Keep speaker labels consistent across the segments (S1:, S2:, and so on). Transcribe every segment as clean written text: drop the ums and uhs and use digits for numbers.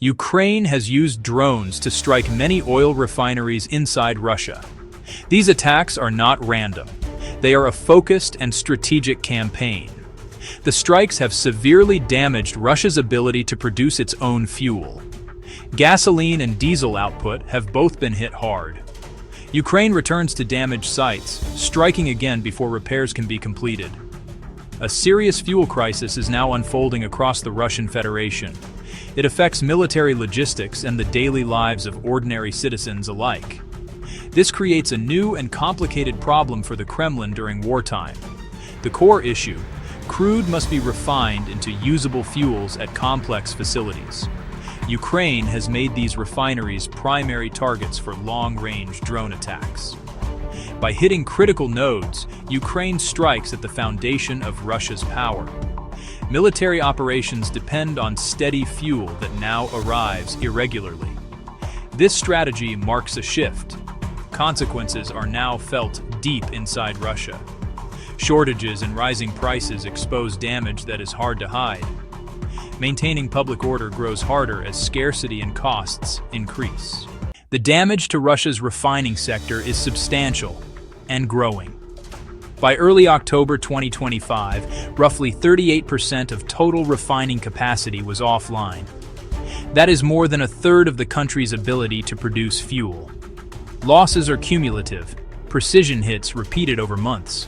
S1: Ukraine has used drones to strike many oil refineries inside Russia. These attacks are not random. They are a focused and strategic campaign. The strikes have severely damaged Russia's ability to produce its own fuel. Gasoline and diesel output have both been hit hard. Ukraine returns to damaged sites, striking again before repairs can be completed. A serious fuel crisis is now unfolding across the Russian Federation. It affects military logistics and the daily lives of ordinary citizens alike. This creates a new and complicated problem for the Kremlin during wartime. The core issue: crude must be refined into usable fuels at complex facilities. Ukraine has made these refineries primary targets for long-range drone attacks. By hitting critical nodes, Ukraine strikes at the foundation of Russia's power. Military operations depend on steady fuel that now arrives irregularly. This strategy marks a shift. Consequences are now felt deep inside Russia. Shortages and rising prices expose damage that is hard to hide. Maintaining public order grows harder as scarcity and costs increase. The damage to Russia's refining sector is substantial and growing. By early October 2025, roughly 38% of total refining capacity was offline. That is more than a third of the country's ability to produce fuel. Losses are cumulative, precision hits repeated over months.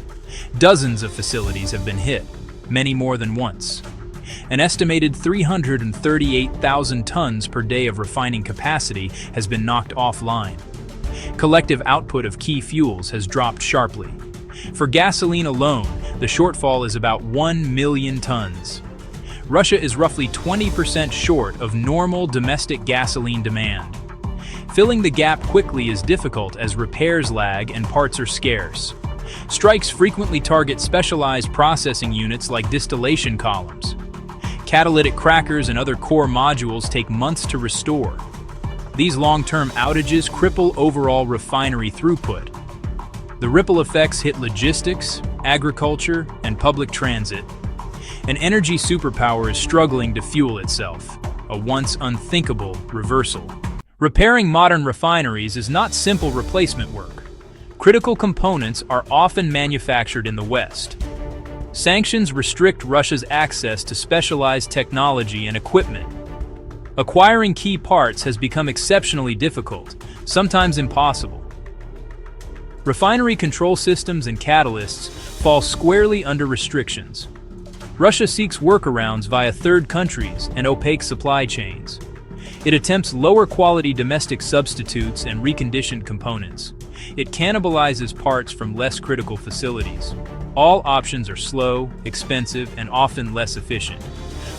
S1: Dozens of facilities have been hit, many more than once. An estimated 338,000 tons per day of refining capacity has been knocked offline. Collective output of key fuels has dropped sharply. For gasoline alone, the shortfall is about 1 million tons. Russia is roughly 20% short of normal domestic gasoline demand. Filling the gap quickly is difficult as repairs lag and parts are scarce. Strikes frequently target specialized processing units like distillation columns. Catalytic crackers and other core modules take months to restore. These long-term outages cripple overall refinery throughput. The ripple effects hit logistics, agriculture, and public transit. An energy superpower is struggling to fuel itself, a once unthinkable reversal. Repairing modern refineries is not simple replacement work. Critical components are often manufactured in the West. Sanctions restrict Russia's access to specialized technology and equipment. Acquiring key parts has become exceptionally difficult, sometimes impossible. Refinery control systems and catalysts fall squarely under restrictions. Russia seeks workarounds via third countries and opaque supply chains. It attempts lower-quality domestic substitutes and reconditioned components. It cannibalizes parts from less critical facilities. All options are slow, expensive, and often less efficient.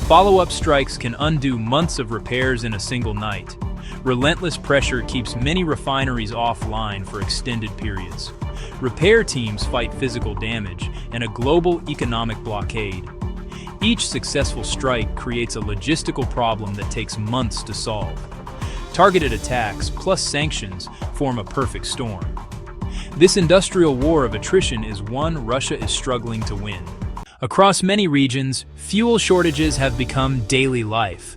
S1: Follow-up strikes can undo months of repairs in a single night. Relentless pressure keeps many refineries offline for extended periods. Repair teams fight physical damage and a global economic blockade. Each successful strike creates a logistical problem that takes months to solve. Targeted attacks plus sanctions form a perfect storm. This industrial war of attrition is one Russia is struggling to win. Across many regions, fuel shortages have become daily life.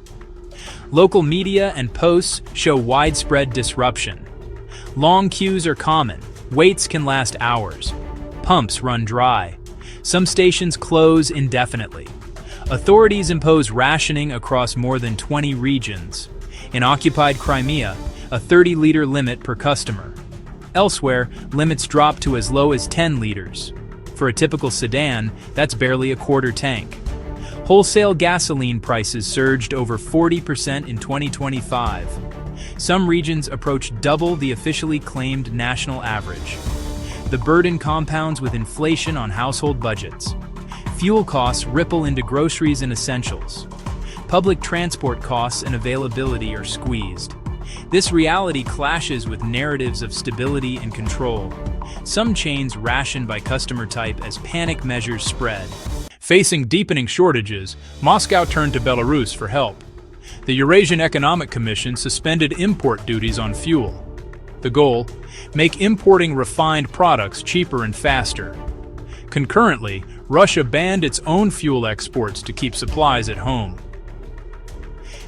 S1: Local media and posts show widespread disruption. Long queues are common. Waits can last hours. Pumps run dry. Some stations close indefinitely. Authorities impose rationing across more than 20 regions. In occupied Crimea, a 30-liter limit per customer. Elsewhere, limits drop to as low as 10 liters. For a typical sedan, that's barely a quarter tank. Wholesale gasoline prices surged over 40% in 2025. Some regions approach double the officially claimed national average. The burden compounds with inflation on household budgets. Fuel costs ripple into groceries and essentials. Public transport costs and availability are squeezed. This reality clashes with narratives of stability and control. Some chains ration by customer type as panic measures spread. Facing deepening shortages, Moscow turned to Belarus for help. The Eurasian Economic Commission suspended import duties on fuel. The goal? Make importing refined products cheaper and faster. Concurrently, Russia banned its own fuel exports to keep supplies at home.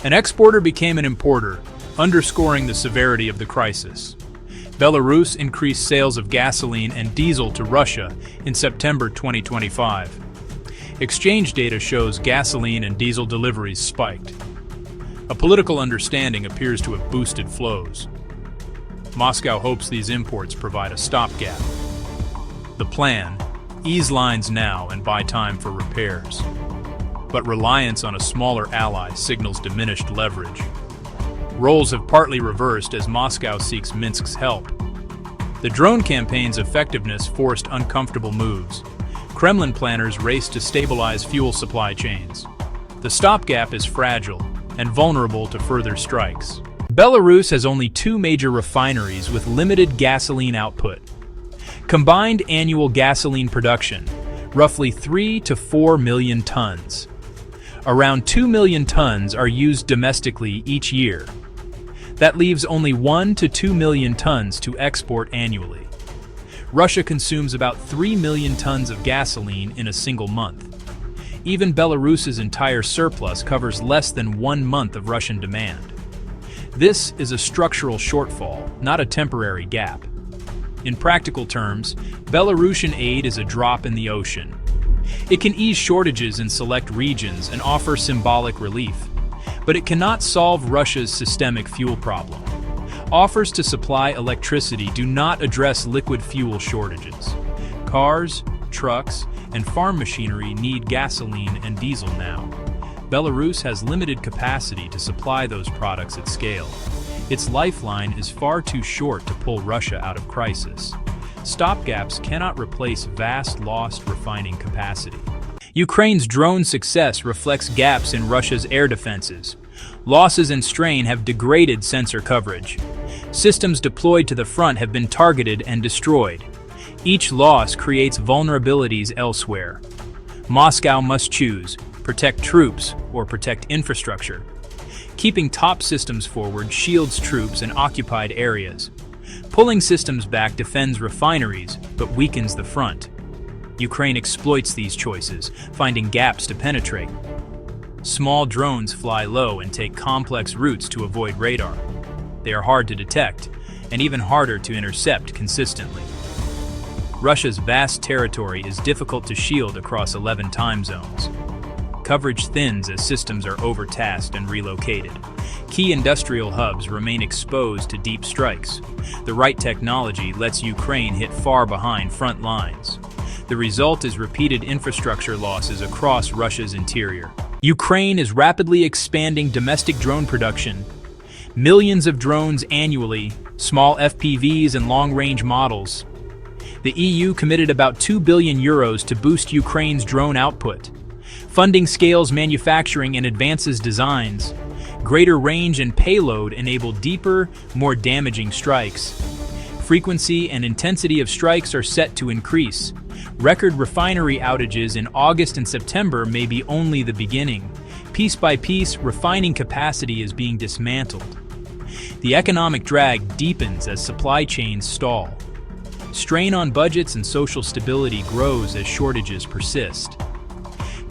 S1: An exporter became an importer, underscoring the severity of the crisis. Belarus increased sales of gasoline and diesel to Russia in September 2025. Exchange data shows gasoline and diesel deliveries spiked. A political understanding appears to have boosted flows. Moscow hopes these imports provide a stopgap. The plan: ease lines now and buy time for repairs. But reliance on a smaller ally signals diminished leverage. Roles have partly reversed as Moscow seeks Minsk's help. The drone campaign's effectiveness forced uncomfortable moves. Kremlin planners raced to stabilize fuel supply chains. The stopgap is fragile and vulnerable to further strikes. Belarus has only 2 major refineries with limited gasoline output. Combined annual gasoline production, roughly 3 to 4 million tons. Around 2 million tons are used domestically each year. That leaves only 1 to 2 million tons to export annually. Russia consumes about 3 million tons of gasoline in a single month. Even Belarus's entire surplus covers less than 1 month of Russian demand. This is a structural shortfall, not a temporary gap. In practical terms, Belarusian aid is a drop in the ocean. It can ease shortages in select regions and offer symbolic relief, but it cannot solve Russia's systemic fuel problem. Offers to supply electricity do not address liquid fuel shortages. Cars, trucks, and farm machinery need gasoline and diesel now. Belarus has limited capacity to supply those products at scale. Its lifeline is far too short to pull Russia out of crisis. Stopgaps cannot replace vast lost refining capacity. Ukraine's drone success reflects gaps in Russia's air defenses. Losses and strain have degraded sensor coverage. Systems deployed to the front have been targeted and destroyed. Each loss creates vulnerabilities elsewhere. Moscow must choose: protect troops or protect infrastructure. Keeping top systems forward shields troops in occupied areas. Pulling systems back defends refineries, but weakens the front. Ukraine exploits these choices, finding gaps to penetrate. Small drones fly low and take complex routes to avoid radar. They are hard to detect, and even harder to intercept consistently. Russia's vast territory is difficult to shield across 11 time zones. Coverage thins as systems are overtasked and relocated. Key industrial hubs remain exposed to deep strikes. The right technology lets Ukraine hit far behind front lines. The result is repeated infrastructure losses across Russia's interior. Ukraine is rapidly expanding domestic drone production. Millions of drones annually, small FPVs and long-range models. The EU committed about €2 billion to boost Ukraine's drone output. Funding scales manufacturing and advances designs. Greater range and payload enable deeper, more damaging strikes. Frequency and intensity of strikes are set to increase. Record refinery outages in August and September may be only the beginning. Piece by piece, refining capacity is being dismantled. The economic drag deepens as supply chains stall. Strain on budgets and social stability grows as shortages persist.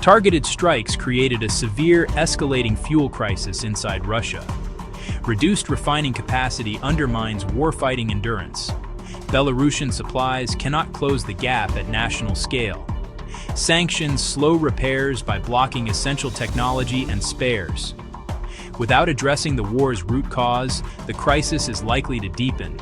S1: Targeted strikes created a severe, escalating fuel crisis inside Russia. Reduced refining capacity undermines warfighting endurance. Belarusian supplies cannot close the gap at national scale. Sanctions slow repairs by blocking essential technology and spares. Without addressing the war's root cause, the crisis is likely to deepen.